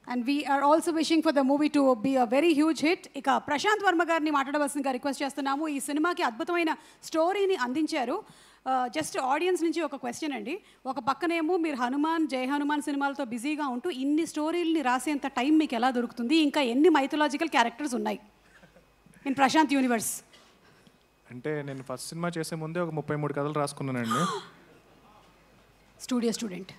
And we are also wishing for the movie to be a very huge hit. ఇక ప్రశాంత్ వర్మ గారిని మాట్లాడవలసిందిగా request చేస్తున్నాము. ఈ సినిమాకి అద్భుతమైన స్టోరీని అందించారు. జస్ట్ ఆడియన్స్ నుంచి ఒక క్వశ్చన్ అండి. ఒక పక్కనేమో మీరు హనుమాన్, జై హనుమాన్ సినిమాలతో బిజీగా ఉంటూ ఇన్ని స్టోరీలని రాసేంత టైం మీకు ఎలా దొరుకుతుంది? ఇంకా ఎన్ని మైథలాజికల్ క్యారెక్టర్స్ ఉన్నాయి ఇన్ ప్రశాంత్ యూనివర్స్? అంటే నేను ఫస్ట్ సినిమా చేసే ముందే ఒక 33 కథలు రాసుకున్నానండి. Studio student.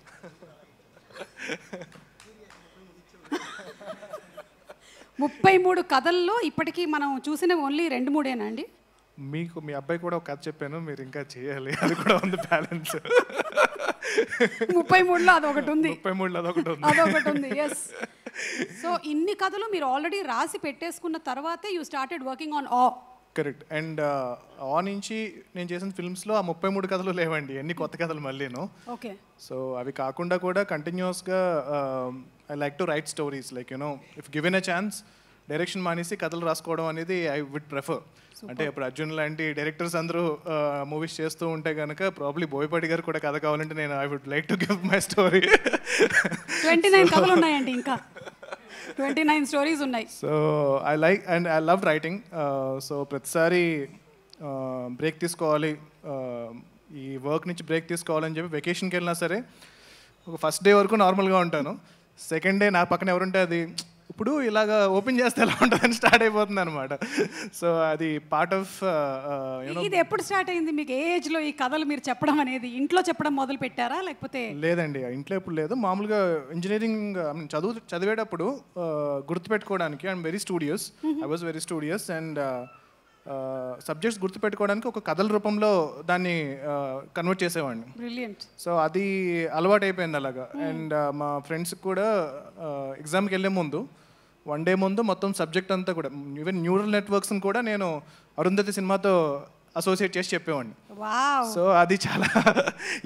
33 కథల్లో ఇప్పటికీ మనం చూసిన ఓన్లీ 2-3 అండి. మీకు మీ అబ్బాయి కూడా ఒక కథ చెప్పాను, మీరు ఇంకా చేయాలి, అది కూడా ఉంది బ్యాలెన్స్. 33లో అదొకటి ఉంది. 33లో అదొకటి ఉంది. ఎస్. సో ఇన్ని కథలు మీరు ఆల్రెడీ రాసి పెట్టేసుకున్న తర్వాతే యూ స్టార్టెడ్ వర్కింగ్ ఆన్ ఆ. కరెక్ట్. అండ్ ఆ నుంచి నేను చేసిన ఫిల్మ్స్లో ఆ 33 కథలు లేవండి, ఎన్ని కొత్త కథలు మళ్ళీను. ఓకే. సో అవి కాకుండా కూడా కంటిన్యూస్గా I like to right stories, like you know if given a chance direction మానేసి కథలు రాసుకోవడం అనేది ఐ వుడ్ ప్రిఫర్. అంటే ఇప్పుడు అర్జున్ లాంటి డైరెక్టర్స్ అందరూ మూవీస్ చేస్తూ ఉంటే కనుక ప్రాబ్లీ బోయపాటి గారు కూడా కథ కావాలంటే నేను I would like to give my story. 29 కథలు ఉన్నాయండి, ఇంకా 29 స్టోరీస్ ఉన్నాయి. So I like and I love writing. So ప్రతిసారి బ్రేక్ తీసుకోవాలి, ఈ వర్క్ నుంచి బ్రేక్ తీసుకోవాలని చెప్పి వెకేషన్కి వెళ్ళినా సరే ఒక ఫస్ట్ డే వరకు నార్మల్గా ఉంటాను. సెకండ్ డే నా పక్కన ఎవరుంటే అది ఇప్పుడు ఇలాగా ఓపెన్ చేస్తే ఎలా ఉంటుందని స్టార్ట్ అయిపోతుంది అనమాట. సో అది పార్ట్ ఆఫ్. ఇది ఎప్పుడు స్టార్ట్ అయింది మీకు? ఏ ఏజ్లో ఈ కథలు మీరు చెప్పడం అనేది? ఇంట్లో చెప్పడం మొదలు పెట్టారా లేకపోతే? లేదండి, ఇంట్లో ఎప్పుడు లేదు. మామూలుగా ఇంజనీరింగ్ చదివేటప్పుడు గుర్తుపెట్టుకోవడానికి I'm very studious, I was very studious. And subjects గుర్తుపెట్టుకోవడానికి ఒక కథల రూపంలో దాన్ని కన్వర్ట్ చేసేవాడిని. బ్రిలియంట్. సో అది అలవాటు అయిపోయింది అలాగా. అండ్ మా ఫ్రెండ్స్కి కూడా ఎగ్జామ్కి వెళ్ళే ముందు 1 డే ముందు మొత్తం సబ్జెక్ట్ అంతా కూడా, ఈవెన్ న్యూరల్ నెట్వర్క్స్ని కూడా నేను అరుంధతి సినిమాతో అసోసియేట్ చేసి చెప్పేవాడిని. సో అది చాలా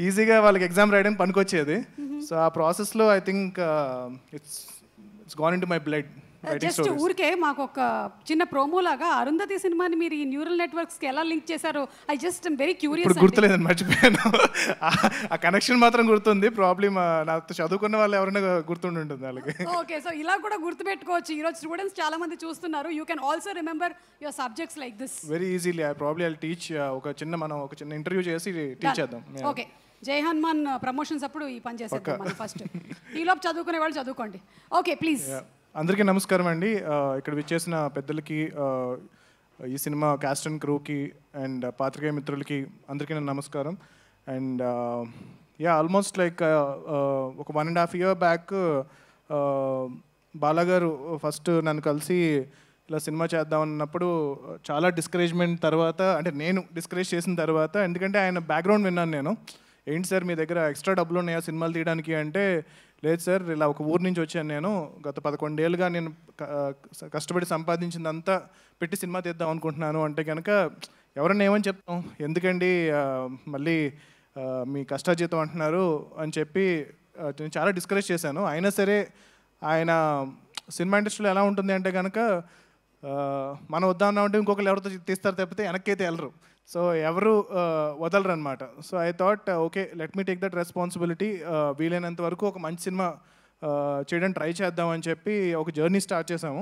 ఈజీగా వాళ్ళకి ఎగ్జామ్ రాయడానికి పనికొచ్చేది. సో ఆ ప్రాసెస్లో I think it's gone in to my blood. Just ఊరికే మాకు ఒక చిన్న ప్రోమో లాగా అరుంధతి సినిమాని మీరు ఈ న్యూరల్ నెట్వర్క్స్కి ఎలా లింక్ చేశారో ఐ జస్ట్ వెరీ క్యూరియస్. ఇప్పుడు గుర్తులేదని మర్చిపోయాను, ఆ కనెక్షన్ మాత్రం గుర్తుంది. ప్రాబ్లమ్ నాతో చదువుకున్న వాళ్ళు ఎవరైనా గుర్తుండి ఉంటుంది వాళ్ళకి. ఓకే. సో ఇలా కూడా గుర్తుపెట్టుకోవచ్చు. ఈరోజు స్టూడెంట్స్ చాలా మంది చూస్తున్నారు. You can also remember your subjects like this very easily. Probably I teach. మనం ఒక చిన్న ఇంటర్వ్యూ చేసి టీచ్ చేద్దాం. ఓకే. జై హనుమాన్ ప్రమోషన్స్ అప్పుడు ఈ పని చేసేద్దాం మనం ఫస్ట్. ఈలోపు చదువుకునే వాళ్ళు చదువుకోండి. Okay please. అందరికీ నమస్కారం అండి. ఇక్కడ విచ్చేసిన పెద్దలకి, ఈ సినిమా క్యాస్ట్ అండ్ క్రూకి అండ్ పాత్రికేయ మిత్రులకి అందరికీ నా నమస్కారం. అండ్ ఆల్మోస్ట్ లైక్ ఒక 1.5 year బ్యాక్ బాలాగారు ఫస్ట్ నన్ను కలిసి ఇలా సినిమా చేద్దాం అన్నప్పుడు చాలా డిస్కరేజ్మెంట్ తర్వాత, అంటే నేను డిస్కరేజ్ చేసిన తర్వాత, ఎందుకంటే ఆయన బ్యాక్గ్రౌండ్ విన్నాను నేను. ఏంటి సార్ మీ దగ్గర ఎక్స్ట్రా డబ్బులు ఉన్నాయా సినిమాలు తీయడానికి అంటే, లేదు సార్ ఇలా ఒక ఊరు నుంచి వచ్చాను నేను, గత 11 ఏళ్ళుగా నేను కష్టపడి సంపాదించిందంతా పెట్టి సినిమా తీద్దాం అనుకుంటున్నాను అంటే కనుక ఎవరన్నా ఏమని చెప్తాం, ఎందుకండి మళ్ళీ మీ కష్టాజీతం అంటున్నారు అని చెప్పి నేను చాలా డిస్కరేజ్ చేశాను. అయినా సరే ఆయన సినిమా ఇండస్ట్రీలో ఎలా ఉంటుంది అంటే కనుక మనం వద్దామన్నా ఇంకొకరు ఎవరితో తీస్తారు తప్పితే వెనక్కైతే వెళ్ళరు. సో ఎవరు వదలరు అనమాట. So I thought okay let me take that responsibility. వీలైనంత వరకు ఒక మంచి సినిమా చేయడానికి ట్రై చేద్దామని చెప్పి ఒక జర్నీ స్టార్ట్ చేసాము.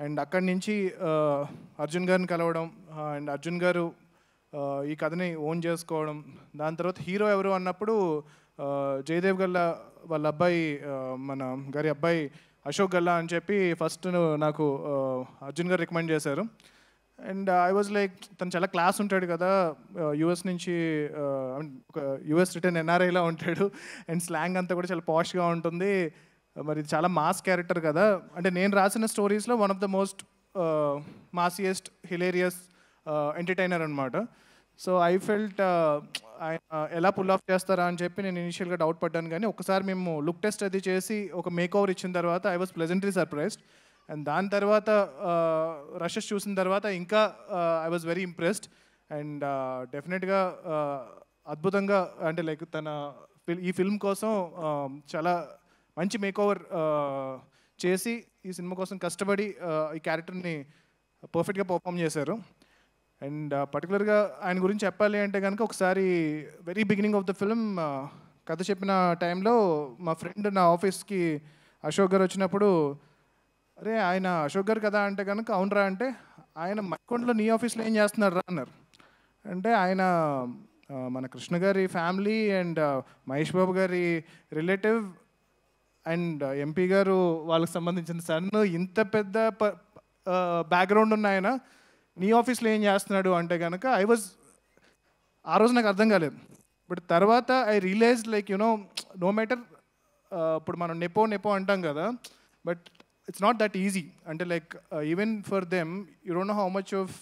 అండ్ అక్కడి నుంచి అర్జున్ గారిని కలవడం, అండ్ అర్జున్ గారు ఈ కథని ఓన్ చేసుకోవడం. దాని తర్వాత హీరో ఎవరు అన్నప్పుడు జయదేవ్ గల్లా వాళ్ళ అబ్బాయి, మన గారి అబ్బాయి అశోక్ గల్లా అని చెప్పి ఫస్ట్ నాకు అర్జున్ గారు రికమెండ్ చేశారు. అండ్ ఐ వాజ్ లైక్, తను చాలా క్లాస్ ఉంటాడు కదా, యూఎస్ నుంచి, ఒక యూఎస్ రిటర్న్ ఎన్ఆర్ఐలా ఉంటాడు. అండ్ స్లాంగ్ అంతా కూడా చాలా పాష్గా ఉంటుంది. మరి చాలా మాస్ క్యారెక్టర్ కదా. అంటే నేను రాసిన స్టోరీస్లో one of the most massiest hilarious entertainer అనమాట. సో ఐ ఫెల్ట్ ఆయన ఎలా పుల్ ఆఫ్ చేస్తారా అని చెప్పి నేను ఇనిషియల్గా డౌట్ పడ్డాను. కానీ ఒకసారి మేము లుక్ టెస్ట్ అది చేసి ఒక మేక్ ఓవర్ ఇచ్చిన తర్వాత I was pleasantly surprised. And దాని తర్వాత రషెస్ చూసిన తర్వాత ఇంకా I was very impressed. And డెఫినెట్గా అద్భుతంగా, అంటే లైక్ తన ఈ ఫిల్మ్ కోసం చాలా మంచి మేకోవర్ చేసి ఈ సినిమా కోసం కష్టపడి ఈ క్యారెక్టర్ని పర్ఫెక్ట్గా పర్ఫామ్ చేశారు. అండ్ పర్టికులర్గా ఆయన గురించి చెప్పాలి అంటే కనుక, ఒకసారి very beginning of the film కథ చెప్పిన టైంలో మా ఫ్రెండ్ నా ఆఫీస్కి అశోక్ గారు వచ్చినప్పుడు, అరే ఆయన అశోక్ గారు కదా అంటే కనుక అవునరా అంటే, ఆయన మక్కొండలో నీ ఆఫీస్లో ఏం చేస్తున్నారు రా అన్నారు. అంటే ఆయన మన కృష్ణ గారి ఫ్యామిలీ అండ్ మహేష్ బాబు గారి రిలేటివ్ అండ్ ఎంపీ గారు వాళ్ళకి సంబంధించిన సన్, ఇంత పెద్ద బ్యాక్గ్రౌండ్ ఉన్న ఆయన నీ ఆఫీస్లో ఏం చేస్తున్నాడు అంటే కనుక ఆ రోజు నాకు అర్థం కాలేదు. బట్ తర్వాత I realize like no matter, ఇప్పుడు మనం నెపో అంటాం కదా, but it's not that easy. అంటే like even for them you don't know how much of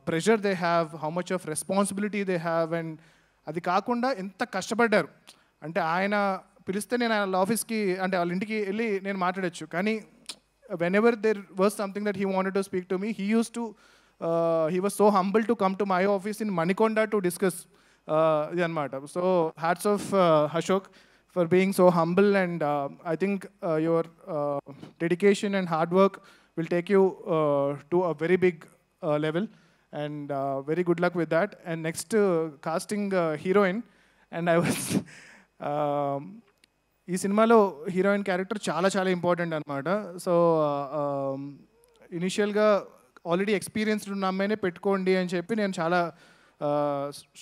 pressure they have, how much of responsibility they have. And అది కాకుండా ఎంత కష్టపడ్డారు అంటే, ఆయన పిలిస్తే నేను వాళ్ళ ఆఫీస్కి అంటే వాళ్ళ ఇంటికి వెళ్ళి నేను మాట్లాడచ్చు. కానీ whenever there was something that he wanted to speak to me, he was so humble to come to my office in Manikonda to discuss ఇది అనమాట. So hats off Ashok for being so humble, and I think your dedication and hard work will take you to a very big level, and very good luck with that. And next casting heroine, and I was ఈ సినిమాలో heroine character చాలా చాలా important అనమాట. So ఇనిషియల్గా already experienced ఉన్న అమ్మాయినే పెట్టుకోండి అని చెప్పి నేను చాలా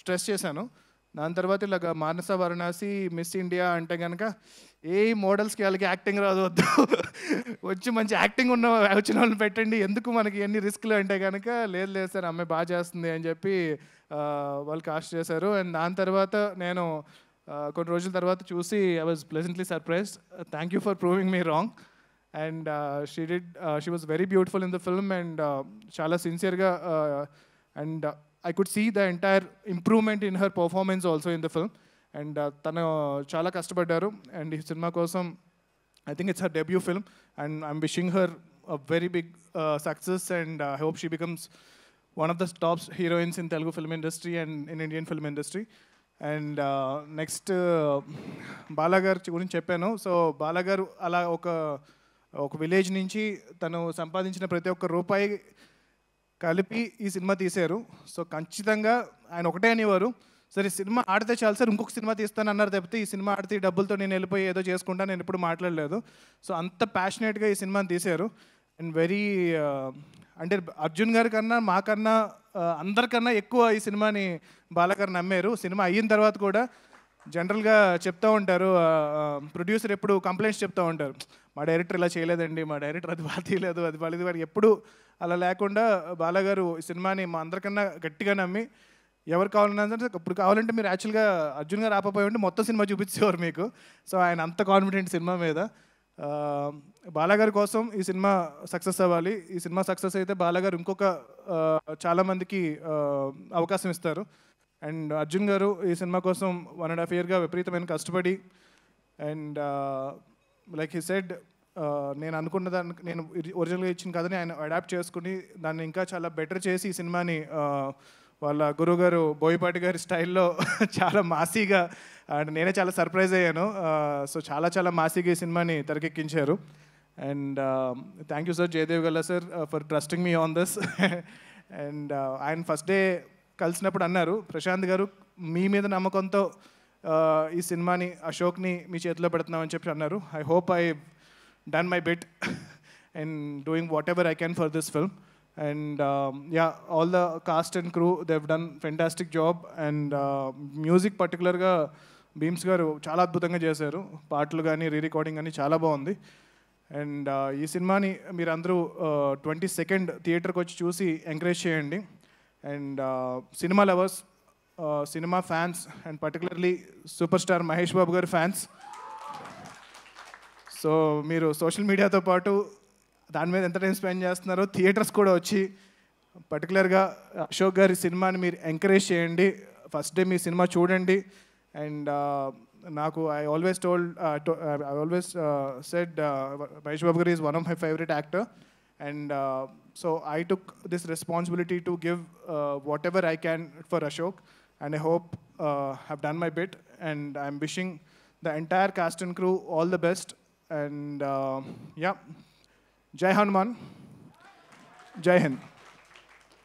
స్ట్రెస్ చేశాను. దాని తర్వాత ఇలాగ మానస వారణాసి మిస్ ఇండియా అంటే కనుక ఏ మోడల్స్కి వాళ్ళకి యాక్టింగ్ రాదు, వద్దు వచ్చి మంచి యాక్టింగ్ వచ్చిన వాళ్ళని పెట్టండి, ఎందుకు మనకి ఎన్ని రిస్క్లు అంటే కనుక లేదు సార్ అమ్మాయి బాగా చేస్తుంది అని చెప్పి వాళ్ళు కాస్ట్ చేశారు. అండ్ దాని తర్వాత నేను కొన్ని రోజుల తర్వాత చూసి I was pleasantly surprised. Thank you for proving me wrong. And she was very beautiful in the film, and చాలా సిన్సియర్గా, and I could see the entire improvement in her performance also in the film. And tanu chala kastapadaru, and ee cinema kosam I think it's her debut film, and I'm wishing her a very big success, and I hope she becomes one of the top heroines in Telugu film industry and in Indian film industry. And next Bala garu gurinchi cheppanu. So Bala garu ala oka village nunchi tanu సంపాదించిన ప్రతి ఒక్క రూపాయి కలిపి ఈ cinema తీశారు. So ఖచ్చితంగా ఆయన ఒకటే అనేవారు, సరే సినిమా ఆడితే చాలు సార్, ఇంకొక సినిమా తీస్తాను అన్నారు తప్పితే ఈ సినిమా ఆడితే ఈ డబ్బులతో నేను వెళ్ళిపోయి ఏదో చేసుకుంటా నేను ఎప్పుడు మాట్లాడలేదు. సో అంత ప్యాషనేట్గా ఈ సినిమాని తీశారు. అండ్ వెరీ అంటే అర్జున్ గారి కన్నా మాకన్నా అందరికన్నా ఎక్కువ ఈ సినిమాని బాలగారు నమ్మారు. సినిమా అయిన తర్వాత కూడా జనరల్గా చెప్తూ ఉంటారు, ప్రొడ్యూసర్ ఎప్పుడు కంప్లైంట్స్ చెప్తూ ఉంటారు, మా డైరెక్టర్ ఇలా చేయలేదండి, మా డైరెక్టర్ అది బాగా తీయలేదు, అది బాగాలేదు. వాడికి ఎప్పుడు అలా లేకుండా బాలగారు ఈ సినిమాని మా అందరికన్నా గట్టిగా నమ్మి ఎవరు కావాలన్నా సరే ఇప్పుడు కావాలంటే మీరు యాక్చువల్గా అర్జున్ గారు ఆపపోయి ఉంటే మొత్తం సినిమా చూపించేవారు మీకు. సో ఆయన అంత కాన్ఫిడెంట్ సినిమా మీద. బాలగారి కోసం ఈ సినిమా సక్సెస్ అవ్వాలి. ఈ సినిమా సక్సెస్ అయితే బాలగారు ఇంకొక చాలామందికి అవకాశం ఇస్తారు. అండ్ అర్జున్ గారు ఈ సినిమా కోసం 1.5 years విపరీతమైన కష్టపడి, అండ్ లైక్ హీ సెడ్, నేను అనుకున్న దానికి నేను ఒరిజినల్గా ఇచ్చిన కథని ఆయన అడాప్ట్ చేసుకుని దాన్ని ఇంకా చాలా బెటర్ చేసి ఈ సినిమాని వాళ్ళ గురువుగారు బోయపాటి గారి స్టైల్లో చాలా మాసీగా, అండ్ నేనే చాలా సర్ప్రైజ్ అయ్యాను. సో చాలా చాలా మాసీగా ఈ సినిమాని తెరకెక్కించారు. And thank you sir, Jayadev Galla sir, for trusting me on this. And ఆయన ఫస్ట్ డే కలిసినప్పుడు అన్నారు, ప్రశాంత్ గారు మీ మీద నమ్మకంతో ఈ సినిమాని అశోక్ని మీ చేతిలో పెడుతున్నామని చెప్పి అన్నారు. I hope I done my bit and doing whatever I can for this film. And yeah, all the cast and crew they have done fantastic job. And music పర్టికులర్గా భీమ్స్ గారు చాలా అద్భుతంగా చేశారు. పాటలు కానీ రికార్డింగ్ కానీ చాలా బాగుంది. అండ్ ఈ సినిమాని మీరందరూ 22nd థియేటర్కి వచ్చి చూసి ఎంకరేజ్ చేయండి. And cinema lovers, cinema fans, and particularly super star Mahesh Babu గారి ఫ్యాన్స్, సో మీరు సోషల్ మీడియాతో పాటు దాని మీద ఎంత టైం స్పెండ్ చేస్తున్నారో థియేటర్స్ కూడా వచ్చి పర్టికులర్గా అశోక్ గారి సినిమాని మీరు ఎంకరేజ్ చేయండి. ఫస్ట్ డే మీ సినిమా చూడండి. అండ్ నాకు I always said Mahesh Babu గారు is one of my favourite actor. And so I took this responsibility to give whatever I can for Ashok, and I hope I've done my bit, and I'm wishing the entire cast and crew all the best. And yeah, Jai Hanuman, Jai Hind.